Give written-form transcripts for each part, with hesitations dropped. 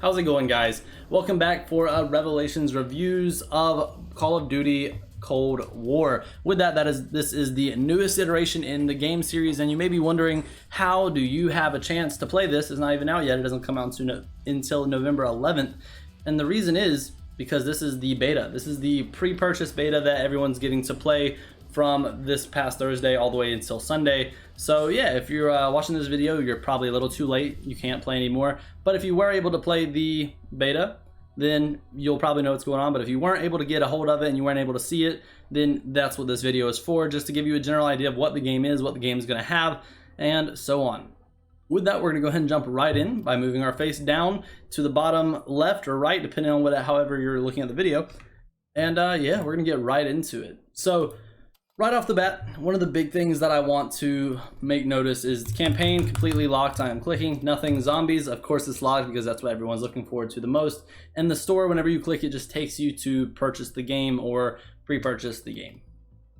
How's it going, guys? Welcome back for Revelations reviews of Call of Duty Cold War. With that, this is the newest iteration in the game series, and you may be wondering, how do you have a chance to play this? It's not even out yet. It doesn't come out until November 11th. And the reason is because this is the beta. This is the pre-purchase beta that everyone's getting to play from this past Thursday all the way until Sunday. So yeah, if you're watching this video, you're probably a little too late. You can't play anymore. But if you were able to play the beta, then you'll probably know what's going on. But if you weren't able to get a hold of it and you weren't able to see it, then that's what this video is for, just to give you a general idea of what the game is, what the game is going to have, and so on. With that, we're going to go ahead and jump right in by moving our face down to the bottom left or right, depending on however you're looking at the video. And yeah, we're going to get right into it. So right off the bat, one of the big things that I want to make notice is the campaign completely locked. I am clicking nothing zombies. Of course it's locked because that's what everyone's looking forward to the most. And the store, whenever you click, it just takes you to purchase the game or pre-purchase the game.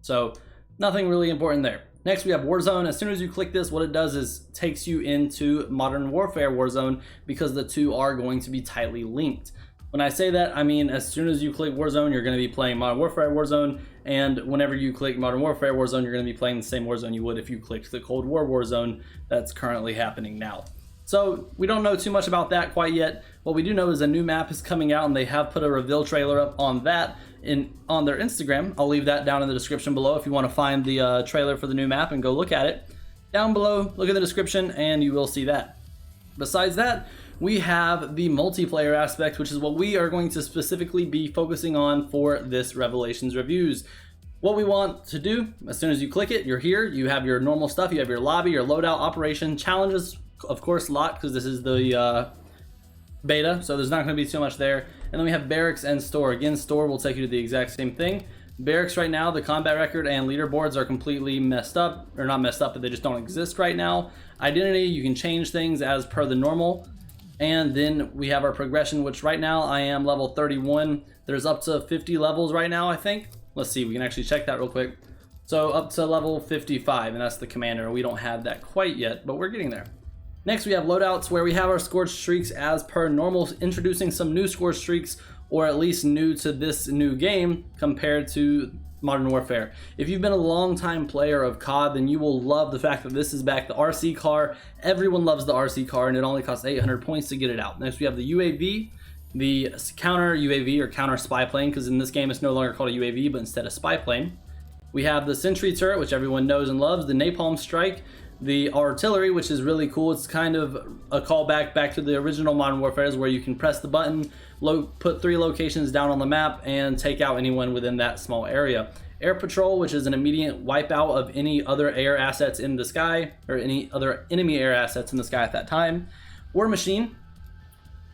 So nothing really important there. Next, we have Warzone. As soon as you click this, what it does is takes you into Modern Warfare Warzone, because the two are going to be tightly linked. When I say that, I mean as soon as you click Warzone, you're going to be playing Modern Warfare Warzone, and whenever you click Modern Warfare Warzone, you're going to be playing the same Warzone you would if you clicked the Cold War Warzone that's currently happening now. So we don't know too much about that quite yet. What we do know is a new map is coming out, and they have put a reveal trailer up on that on their Instagram. I'll leave that down in the description below if you want to find the trailer for the new map and go look at it. Down below, look at the description and you will see that. Besides that, we have the multiplayer aspect, which is what we are going to specifically be focusing on for this Revelations reviews. What we want to do, as soon as you click it, you're here, you have your normal stuff, you have your lobby, your loadout, operation, challenges, of course locked because this is the beta, so there's not going to be too much there. And then we have barracks and store. Again, store will take you to the exact same thing. Barracks right now, the combat record and leaderboards are completely messed up, or not messed up, but they just don't exist right now. Identity, you can change things as per the normal. And then we have our progression, which right now I am level 31. There's up to 50 levels right now, I think. Let's see, we can actually check that real quick. So up to level 55, and that's the commander. We don't have that quite yet, but we're getting there. Next, we have loadouts, where we have our scored streaks as per normal, introducing some new scored streaks, or at least new to this new game compared to Modern Warfare. If you've been a long-time player of COD, then you will love the fact that this is back. The RC car, everyone loves the RC car, and it only costs 800 points to get it out. Next, we have the UAV, the counter UAV or counter spy plane, because in this game it's no longer called a UAV, but instead a spy plane. We have the sentry turret, which everyone knows and loves, the napalm strike, the artillery, which is really cool. It's kind of a callback back to the original Modern Warfare, where you can press the button, put 3 locations down on the map, and take out anyone within that small area. Air patrol, which is an immediate wipeout of any other air assets in the sky, or any other enemy air assets in the sky at that time. War machine,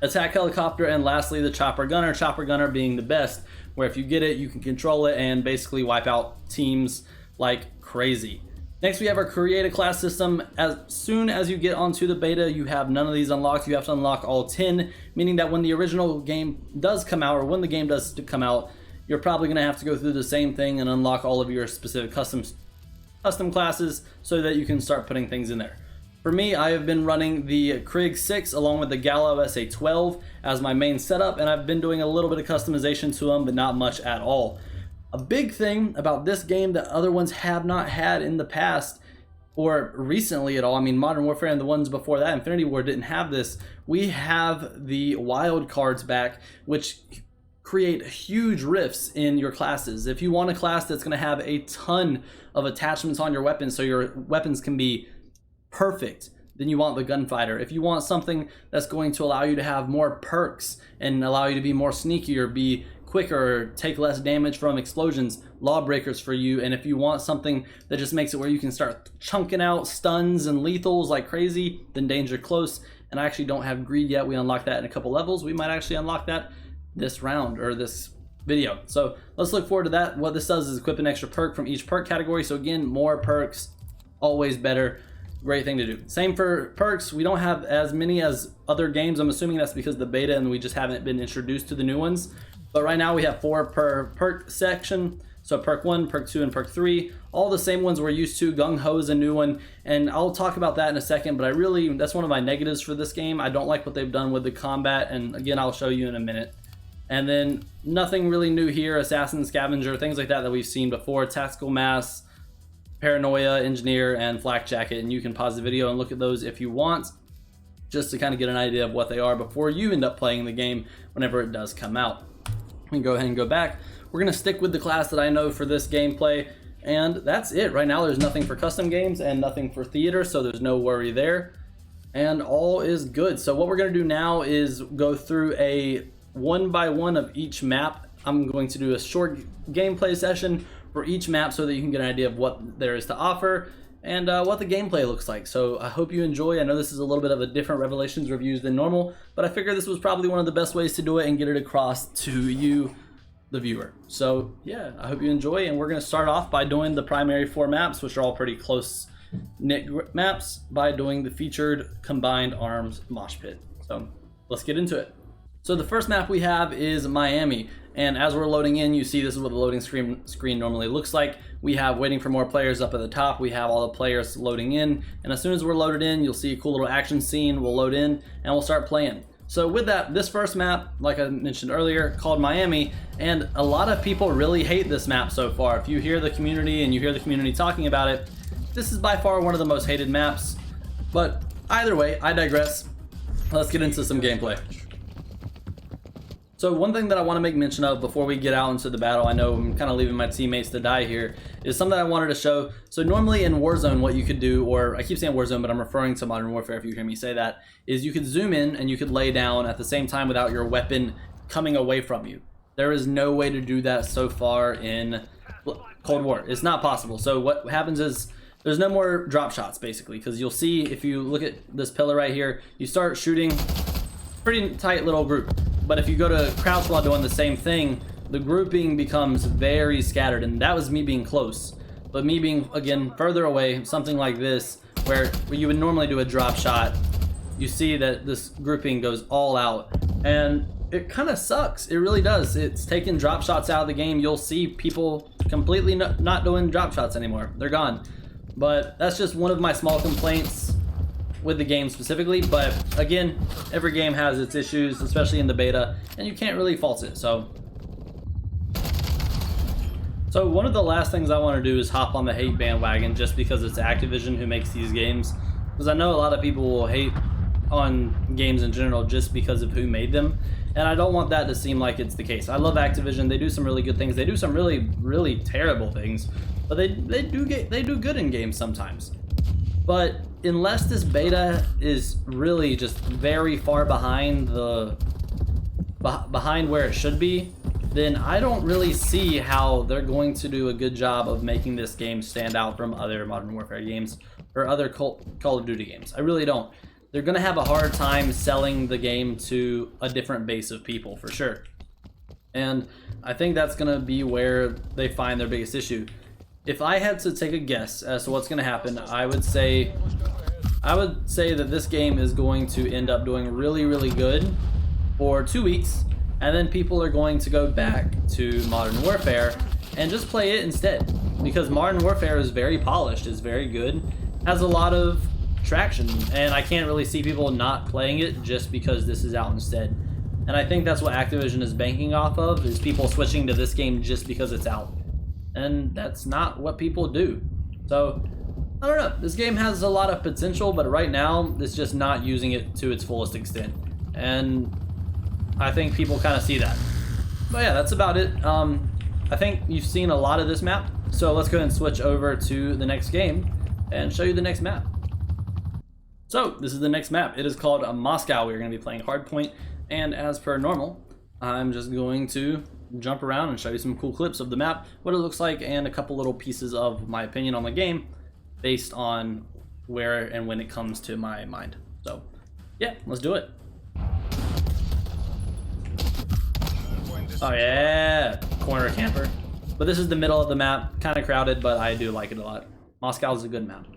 attack helicopter, and lastly the chopper gunner. Chopper gunner being the best, where if you get it, you can control it and basically wipe out teams like crazy. Next, we have our create a class system. As soon as you get onto the beta, you have none of these unlocked. You have to unlock all 10, meaning that when the original game does come out, or when the game does come out, you're probably going to have to go through the same thing and unlock all of your specific custom classes so that you can start putting things in there. For me, I have been running the Krig 6 along with the Gallo SA-12 as my main setup, and I've been doing a little bit of customization to them, but not much at all. A big thing about this game that other ones have not had in the past or recently at all, I mean Modern Warfare and the ones before that, Infinity War, didn't have this. We have the wild cards back, which create huge rifts in your classes. If you want a class that's going to have a ton of attachments on your weapons so your weapons can be perfect, then you want the gunfighter. If you want something that's going to allow you to have more perks and allow you to be more sneaky or be quicker, take less damage from explosions, lawbreakers for you. And if you want something that just makes it where you can start chunking out stuns and lethals like crazy, then danger close. And I actually don't have greed yet. We unlock that in a couple levels. We might actually unlock that this round or this video. So let's look forward to that. What this does is equip an extra perk from each perk category. So again, more perks, always better. Great thing to do. Same for perks. We don't have as many as other games. I'm assuming that's because of the beta and we just haven't been introduced to the new ones. But right now we have 4 per perk section. So perk 1, perk 2, and perk 3, all the same ones we're used to. Gung Ho is a new one, and I'll talk about that in a second, but that's one of my negatives for this game. I don't like what they've done with the combat, and again, I'll show you in a minute. And then nothing really new here. Assassin, Scavenger, things like that we've seen before. Tactical Mass, Paranoia, Engineer, and Flak Jacket, and you can pause the video and look at those if you want, just to kind of get an idea of what they are before you end up playing the game whenever it does come out. We can go ahead and go back. We're going to stick with the class that I know for this gameplay, and that's it. Right now there's nothing for custom games and nothing for theater, so there's no worry there, and all is good. So what we're going to do now is go through a 1-by-1 of each map. I'm going to do a short gameplay session for each map so that you can get an idea of what there is to offer and what the gameplay looks like. So I hope you enjoy. I know this is a little bit of a different Revelations reviews than normal, but I figured this was probably one of the best ways to do it and get it across to you, the viewer. So yeah, I hope you enjoy, and we're going to start off by doing the primary 4 maps, which are all pretty close knit maps, by doing the featured combined arms mosh pit. So let's get into it. So the first map we have is Miami, and as we're loading in, you see this is what the loading screen normally looks like. We have waiting for more players up at the top. We have all the players loading in, and as soon as we're loaded in, you'll see a cool little action scene. We'll load in and we'll start playing. So with that, this first map, like I mentioned earlier, called Miami, and a lot of people really hate this map so far. If you hear the community and you hear the community talking about it, this is by far one of the most hated maps. But either way, I digress. Let's get into some gameplay. So one thing that I want to make mention of before we get out into the battle, I know I'm kind of leaving my teammates to die here, is something I wanted to show. So normally in Warzone, what you could do, or I keep saying Warzone, but I'm referring to Modern Warfare if you hear me say that, is you could zoom in and you could lay down at the same time without your weapon coming away from you. There is no way to do that so far in Cold War. It's not possible. So what happens is there's no more drop shots, basically, because you'll see if you look at this pillar right here, you start shooting pretty tight little group. But if you go to crouch while doing the same thing, the grouping becomes very scattered, and that was me being close. But me being, again, further away, something like this, where you would normally do a drop shot, you see that this grouping goes all out, and it kind of sucks. It really does. It's taking drop shots out of the game. You'll see people completely not doing drop shots anymore. They're gone. But that's just one of my small complaints with the game specifically, but again, every game has its issues, especially in the beta, and you can't really fault it. So one of the last things I want to do is hop on the hate bandwagon just because it's Activision who makes these games, because I know a lot of people will hate on games in general just because of who made them, and I don't want that to seem like it's the case. I love Activision. They do some really good things. They do some really terrible things, but they do good in games sometimes. But unless this beta is really just very far behind behind where it should be, then I don't really see how they're going to do a good job of making this game stand out from other Modern Warfare games or other Call of Duty games. I really don't. They're going to have a hard time selling the game to a different base of people, for sure. And I think that's going to be where they find their biggest issue. If I had to take a guess as to what's going to happen, I would say that this game is going to end up doing really good for 2 weeks, and then people are going to go back to Modern Warfare and just play it instead, because Modern Warfare is very polished, is very good, has a lot of traction, and I can't really see people not playing it just because this is out instead. And I think that's what Activision is banking off of, is people switching to this game just because it's out. And that's not what people do. So I don't know, this game has a lot of potential, but right now it's just not using it to its fullest extent, and I think people kind of see that. But yeah, that's about it. I think you've seen a lot of this map, so let's go ahead and switch over to the next game and show you the next map. So this is the next map. It is called Moscow. We're going to be playing Hardpoint, and as per normal, I'm just going to jump around and show you some cool clips of the map, what it looks like, and a couple little pieces of my opinion on the game based on where and when it comes to my mind. So yeah, let's do it. Oh yeah, corner camper. But this is the middle of the map, kind of crowded, but I do like it a lot. Moscow is a good map.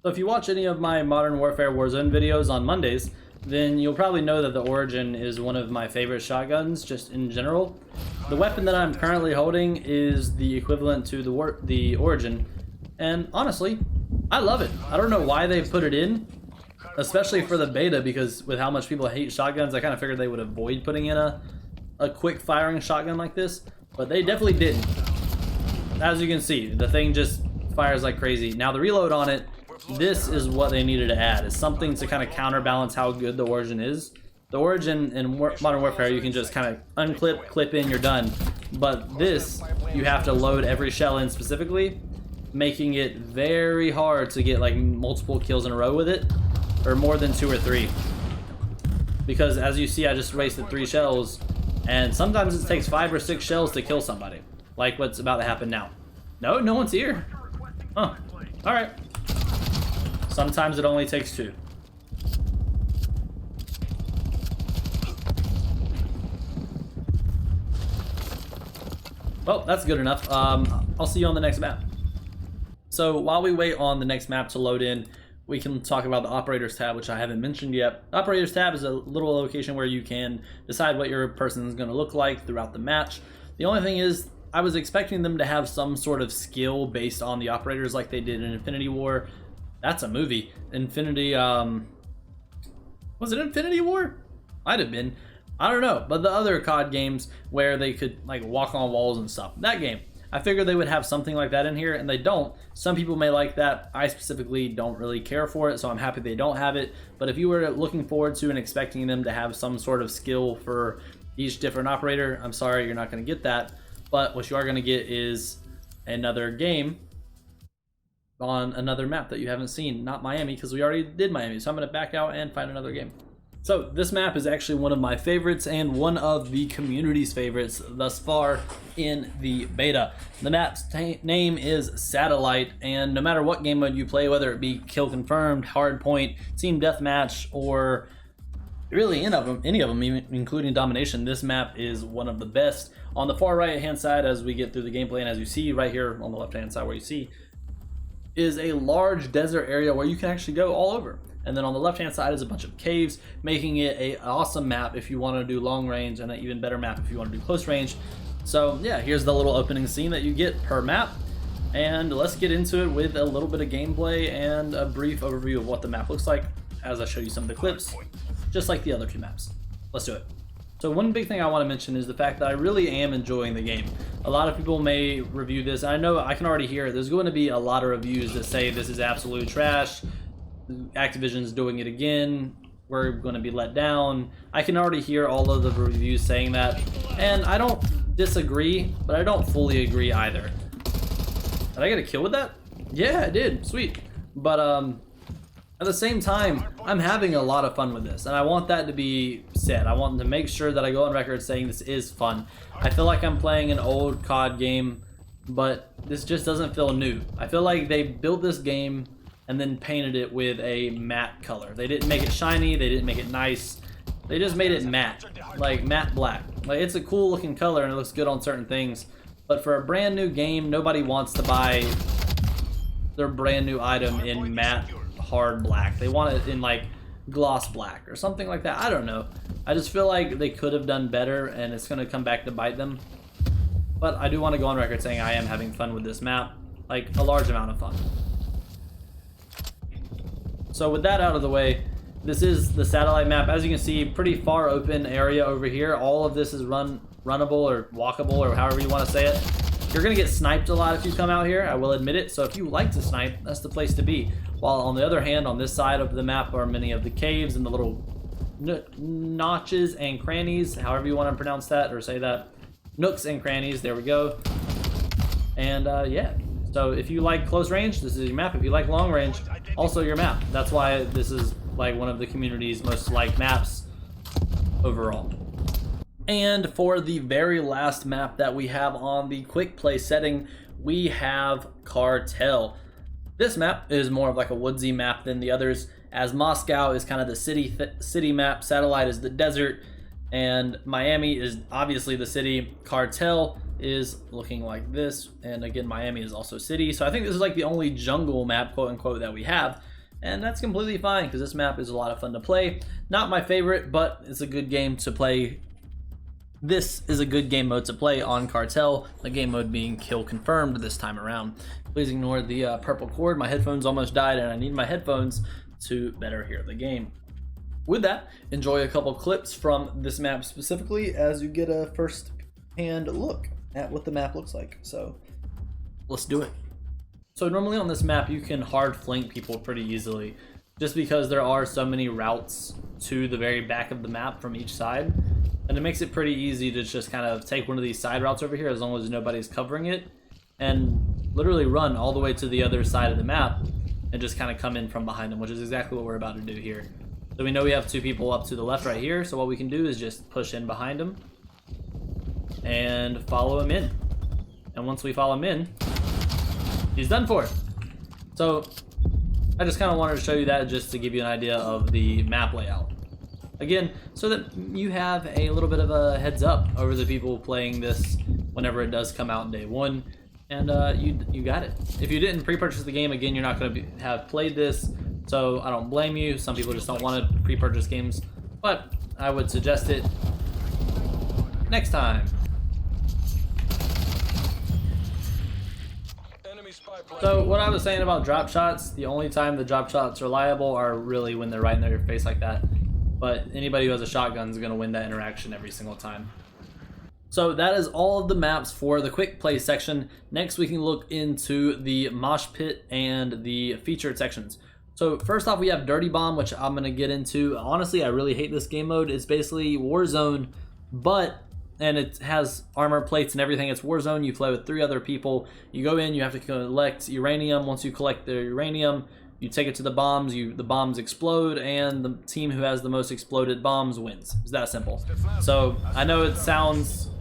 So if you watch any of my Modern Warfare Warzone videos on Mondays, then you'll probably know that the Origin is one of my favorite shotguns just in general. The weapon that I'm currently holding is the equivalent to the Origin, and honestly, I love it. I don't know why they put it in, especially for the beta, because with how much people hate shotguns, I kind of figured they would avoid putting in a quick firing shotgun like this, but they definitely didn't. As you can see, the thing just fires like crazy. Now the reload on it, this is what they needed to add, is something to kind of counterbalance how good the Origin is. The Origin in Modern Warfare, you can just kind of unclip, clip in, you're done. But this, you have to load every shell in specifically, making it very hard to get like multiple kills in a row with it, or more than 2 or 3. Because as you see, I just wasted 3 shells, and sometimes it takes 5 or 6 shells to kill somebody, like what's about to happen now. No, no one's here. Huh. All right. Sometimes it only takes 2. Well, that's good enough. I'll see you on the next map. So while we wait on the next map to load in, we can talk about the Operators tab, which I haven't mentioned yet. Operators tab is a little location where you can decide what your person is going to look like throughout the match. The only thing is, I was expecting them to have some sort of skill based on the operators like they did in Infinity War. That's a movie. Infinity, was it Infinity War? Might have been. I don't know, but the other COD games where they could like walk on walls and stuff. That game. I figured they would have something like that in here, and they don't. Some people may like that. I specifically don't really care for it, so I'm happy they don't have it. But if you were looking forward to and expecting them to have some sort of skill for each different operator, I'm sorry, you're not going to get that. But what you are going to get is another game on another map that you haven't seen. Not Miami, because we already did Miami, so I'm going to back out and find another game. So this map is actually one of my favorites and one of the community's favorites thus far in the beta. The map's name is Satellite, and no matter what game mode you play, whether it be Kill Confirmed, Hardpoint, Team Deathmatch, or really any of them, even including Domination, this map is one of the best. On the far right hand side, as we get through the gameplay, and as you see right here on the left hand side where you see, is a large desert area where you can actually go all over. And then on the left hand side is a bunch of caves, making it an awesome map if you want to do long range, and an even better map if you want to do close range. So yeah, here's the little opening scene that you get per map, and let's get into it with a little bit of gameplay and a brief overview of what the map looks like as I show you some of the clips, just like the other 2 maps. Let's do it. So one big thing I want to mention is the fact that I really am enjoying the game. A lot of people may review this, and I know I can already hear there's going to be a lot of reviews that say this is absolute trash, Activision's doing it again, we're going to be let down. I can already hear all of the reviews saying that, and I don't disagree, but I don't fully agree either. Did I get a kill with that? Yeah, I did. Sweet. But at the same time, I'm having a lot of fun with this, and I want that to be said. I want to make sure that I go on record saying this is fun. I feel like I'm playing an old COD game, but this just doesn't feel new. I feel like they built this game and then painted it with a matte color. They didn't make it shiny, they didn't make it nice, they just made it matte, like matte black. Like, it's a cool looking color and it looks good on certain things, but for a brand new game, nobody wants to buy their brand new item in matte hard black. They want it in like gloss black or something like that. I don't know. I just feel like they could have done better, and it's gonna come back to bite them. But I do want to go on record saying I am having fun with this map, like a large amount of fun. So with that out of the way, this is the Satellite map. As you can see, pretty far open area over here. All of this is runnable or walkable, or however you want to say it. You're going to get sniped a lot if you come out here, I will admit it. So if you like to snipe, that's the place to be. While on the other hand, on this side of the map are many of the caves and the little notches and crannies, however you want to pronounce that or say that. Nooks and crannies, there we go. And yeah, so if you like close range, this is your map. If you like long range, also your map. That's why this is like one of the community's most liked maps overall. And for the very last map that we have on the quick play setting, we have Cartel. This map is more of like a woodsy map than the others, as Moscow is kind of the city map, Satellite is the desert, and Miami is obviously the city. Cartel is looking like this, and again, Miami is also city. So I think this is like the only jungle map, quote unquote, that we have. and that's completely fine because this map is a lot of fun to play. Not my favorite, but it's a good game to play. This is a good game mode to play on Cartel, the game mode being kill confirmed this time around. Please ignore the purple cord. My headphones almost died and I need my headphones to better hear the game. With that, enjoy a couple clips from this map specifically as you get a first-hand look at what the map looks like. So let's do it. So normally on this map you can hard flank people pretty easily just because there are so many routes to the very back of the map from each side, and it makes it pretty easy to just kind of take one of these side routes over here as long as nobody's covering it and literally run all the way to the other side of the map and just kind of come in from behind them, which is exactly what we're about to do here. So we know we have two people up to the left right here, so what we can do is just push in behind them and follow him in. And once we follow him in, he's done for. So I just kind of wanted to show you that just to give you an idea of the map layout. Again, so that you have a little bit of a heads up over the people playing this whenever it does come out in day one, and you got it. If you didn't pre-purchase the game, again, you're not going to have played this, so I don't blame you. Some people just don't want to pre-purchase games, but I would suggest it next time. So what I was saying about drop shots, the only time the drop shots are reliable are really when they're right in your face like that. But anybody who has a shotgun is going to win that interaction every single time. So that is all of the maps for the quick play section. Next we can look into the mosh pit and the featured sections. So first off we have Dirty Bomb, which I'm going to get into. Honestly, I really hate this game mode. It's basically Warzone, and it has armor plates and everything. It's Warzone. You play with 3 other people. You go in, you have to collect uranium. Once you collect the uranium, you take it to the bombs, the bombs explode, and the team who has the most exploded bombs wins. It's that simple. So I know it sounds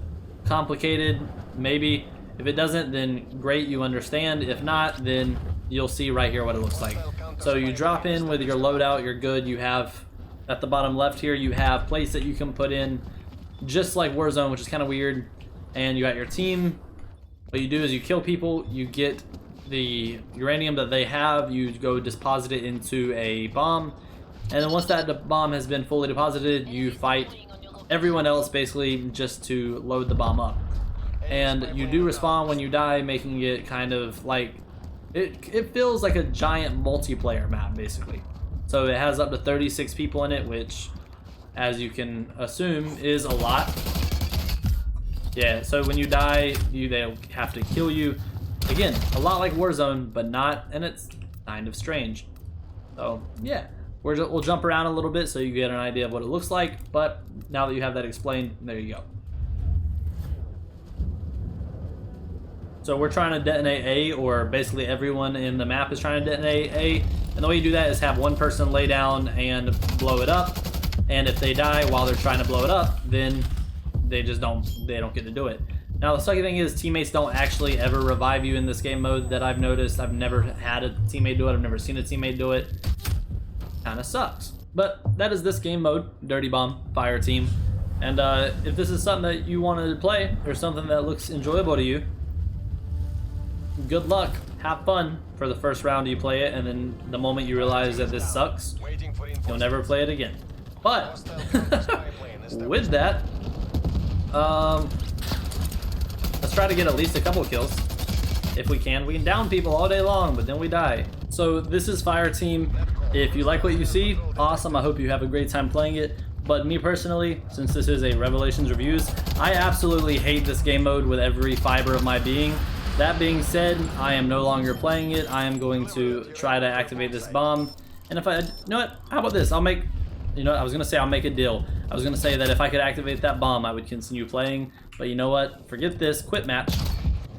complicated, maybe. If it doesn't, then great, you understand. If not, then you'll see right here what it looks like. So you drop in with your loadout, you're good. You have, at the bottom left here, you have plates that you can put in, just like Warzone, which is kind of weird. And you got your team. What you do is you kill people, you get the uranium that they have, you go deposit it into a bomb, and then once that bomb has been fully deposited, you fight everyone else basically just to load the bomb up. And you do respawn when you die, making it kind of like, it feels like a giant multiplayer map basically. So it has up to 36 people in it, which, as you can assume, is a lot. Yeah, so when you die, they have to kill you. Again, a lot like Warzone, but not, and it's kind of strange. So yeah, we'll jump around a little bit so you get an idea of what it looks like, but now that you have that explained, there you go. So we're trying to detonate A, or basically everyone in the map is trying to detonate A, and the way you do that is have one person lay down and blow it up, and if they die while they're trying to blow it up, then they don't get to do it. Now the sucky thing is teammates don't actually ever revive you in this game mode that I've noticed. I've never had a teammate do it, I've never seen a teammate do it. Kinda sucks. But that is this game mode, Dirty Bomb, Fire Team. And if this is something that you wanted to play, or something that looks enjoyable to you, good luck, have fun for the first round you play it, and then the moment you realize that this sucks, you'll never play it again. But with that, let's try to get at least a couple kills. If we can down people all day long, but then we die. So this is Fire Team. If you like what you see, awesome. I hope you have a great time playing it. But me personally, since this is a Revelations Reviews, I absolutely hate this game mode with every fiber of my being. That being said, I am no longer playing it. I am going to try to activate this bomb. And if you know what, how about this? I'll make a deal. I was gonna say that if I could activate that bomb, I would continue playing. But you know what? Forget this, quit match.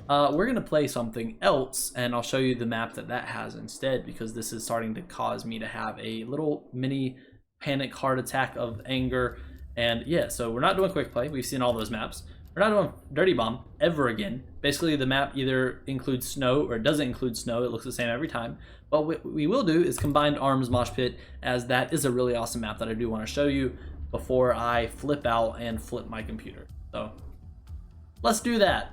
We're gonna play something else, and I'll show you the map that has instead, because this is starting to cause me to have a little mini panic heart attack of anger. And yeah, so we're not doing quick play. We've seen all those maps. We're not doing Dirty Bomb ever again. Basically, the map either includes snow or doesn't include snow. It looks the same every time. But what we will do is Combined Arms Mosh Pit, as that is a really awesome map that I do want to show you before I flip out and flip my computer. So let's do that.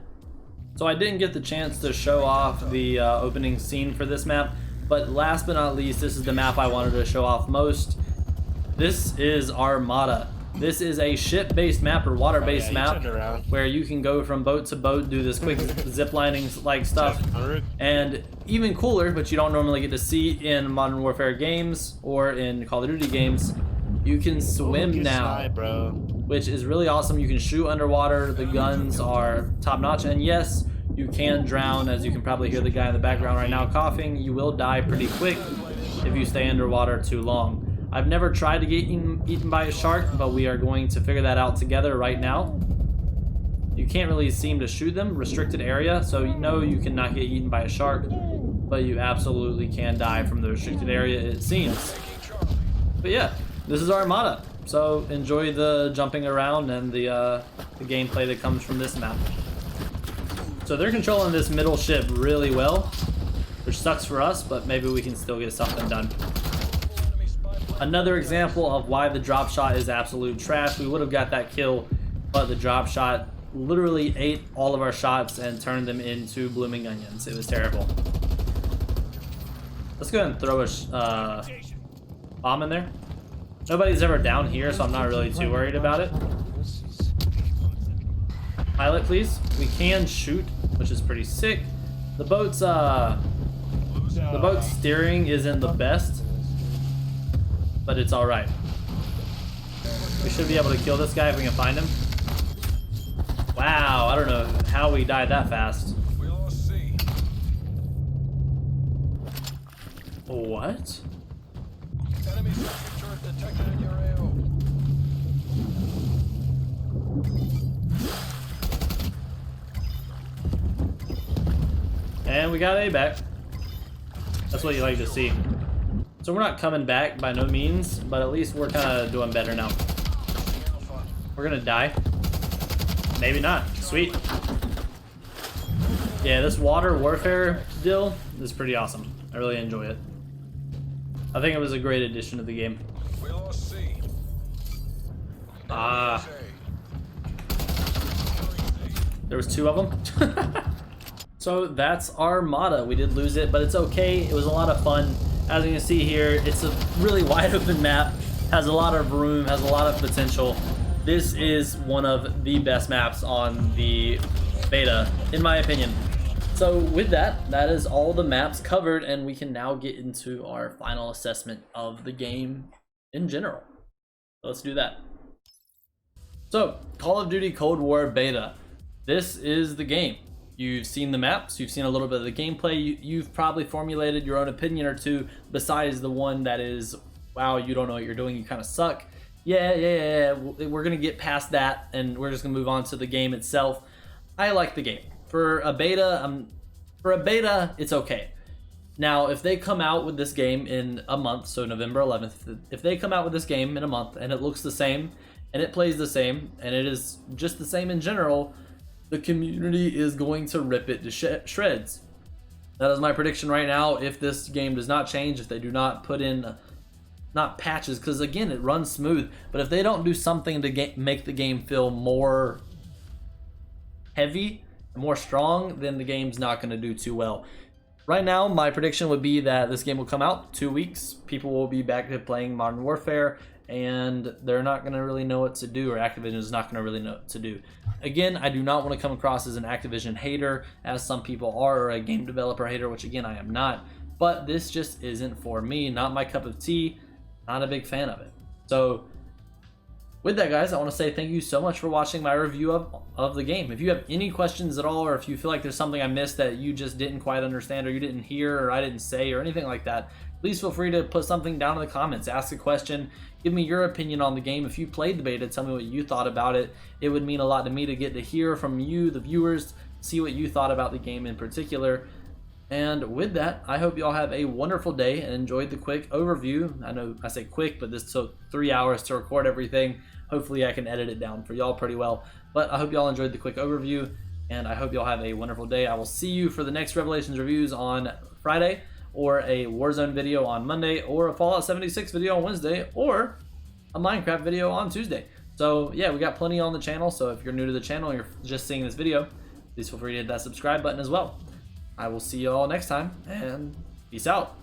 So I didn't get the chance to show off the opening scene for this map, But last but not least, this is the map I wanted to show off most. This is Armada. This is a ship-based map or water-based map where you can go from boat to boat, do this quick ziplining like stuff. And even cooler, but you don't normally get to see in Modern Warfare games or in Call of Duty games, you can swim now, which is really awesome. You can shoot underwater. The guns are top-notch, and yes, you can drown, as you can probably hear the guy in the background right now coughing. You will die pretty quick if you stay underwater too long. I've never tried to get eaten by a shark, but we are going to figure that out together right now. You can't really seem to shoot them, restricted area, so you know you cannot get eaten by a shark, but you absolutely can die from the restricted area, it seems. But yeah, this is Armada, so enjoy the jumping around and the gameplay that comes from this map. So they're controlling this middle ship really well, which sucks for us, but maybe we can still get something done. Another example of why the drop shot is absolute trash. We would have got that kill, but the drop shot literally ate all of our shots and turned them into blooming onions. It was terrible. Let's go ahead and throw a bomb in there. Nobody's ever down here, so I'm not really too worried about it. Pilot, please. We can shoot, which is pretty sick. The boat's steering isn't the best, but it's all right. We should be able to kill this guy if we can find him. Wow, I don't know how we died that fast. What? Enemy turret detected in your AO. And we got A back. That's what you like to see. So we're not coming back by no means, but at least we're kind of doing better now. We're gonna die. Maybe not. Sweet. Yeah, this water warfare deal is pretty awesome. I really enjoy it. I think it was a great addition to the game. Ah. There was two of them. So that's Armada. We did lose it, but it's okay. It was a lot of fun. As you can see here, it's a really wide open map, has a lot of room, has a lot of potential. This is one of the best maps on the beta, in my opinion. So with that, that is all the maps covered, and we can now get into our final assessment of the game in general. So let's do that. So, Call of Duty Cold War Beta. This is the game. You've seen the maps, you've seen a little bit of the gameplay, you've probably formulated your own opinion or two besides the one that is, wow, you don't know what you're doing, you kind of suck. Yeah, we're gonna get past that and we're just gonna move on to the game itself. I like the game. For a beta, it's okay. Now, if they come out with this game in a month, so November 11th, if they come out with this game in a month and it looks the same and it plays the same and it is just the same in general, the community is going to rip it to shreds. That is my prediction right now. If this game does not change, if they do not put in, not patches, because again, it runs smooth, but if they don't do something to make the game feel more heavy, more strong, then the game's not going to do too well. Right now, my prediction would be that this game will come out 2 weeks. People will be back to playing Modern Warfare, and they're not going to really know what to do, or Activision is not going to really know what to do. Again, I do not want to come across as an Activision hater, as some people are, or a game developer hater, which again, I am not. But this just isn't for me, not my cup of tea, not a big fan of it. So, with that, guys, I want to say thank you so much for watching my review of the game. If you have any questions at all, or if you feel like there's something I missed that you just didn't quite understand, or you didn't hear, or I didn't say, or anything like that, please feel free to put something down in the comments. Ask a question. Give me your opinion on the game. If you played the beta, tell me what you thought about it. It would mean a lot to me to get to hear from you, the viewers, see what you thought about the game in particular. And with that, I hope y'all have a wonderful day and enjoyed the quick overview. I know I say quick, but this took 3 hours to record everything. Hopefully I can edit it down for y'all pretty well. But I hope y'all enjoyed the quick overview, and I hope y'all have a wonderful day. I will see you for the next Revelations reviews on Friday, or a Warzone video on Monday, or a Fallout 76 video on Wednesday, or a Minecraft video on Tuesday. So yeah, we got plenty on the channel, so if you're new to the channel and you're just seeing this video, please feel free to hit that subscribe button as well. I will see you all next time, and peace out.